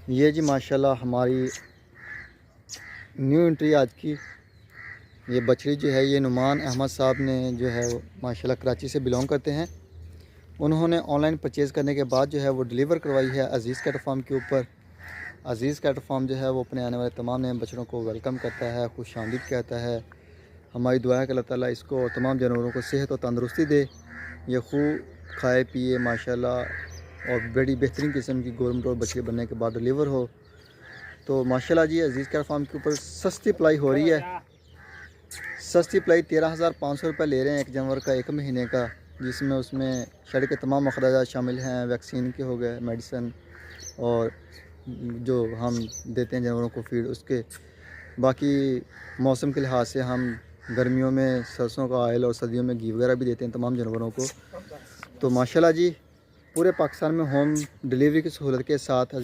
ये जी माशाल्लाह हमारी न्यू एंट्री आज की। ये बछड़ी जो है ये नुमान अहमद साहब ने जो है वो माशाल्लाह कराची से बिलोंग करते हैं। उन्होंने ऑनलाइन परचेज़ करने के बाद जो है वो डिलीवर करवाई है अज़ीज़ कैटल फार्म के ऊपर। अज़ीज़ कैटल फार्म जो है वो अपने आने वाले तमाम नए बछड़ों को वेलकम करता है, खुशामदीद कहता है। हमारी दुआ है कि अल्लाह ताला इसको और तमाम जानवरों को सेहत और तंदुरुस्ती दे। ये खूब खाए पिए माशाल्लाह और बड़ी बेहतरीन किस्म की गोल मटोल बछड़ी बनने के बाद डिलीवर हो। तो माशाल्लाह जी अज़ीज़ कैटल फार्म के ऊपर सस्ती पलाई हो रही है। सस्ती पलाई 13,500 रुपये ले रहे हैं एक जानवर का 1 महीने का, जिसमें उसमें शेड के तमाम अखराजात शामिल हैं। वैक्सीन के हो गए, मेडिसन और जो हम देते हैं जानवरों को फीड उसके। बाकी मौसम के लिहाज से हम गर्मियों में सरसों का ऑयल और सर्दियों में घी वगैरह भी देते हैं तमाम जानवरों को। तो माशाल्लाह जी पूरे पाकिस्तान में होम डिलीवरी की सहूलत के साथ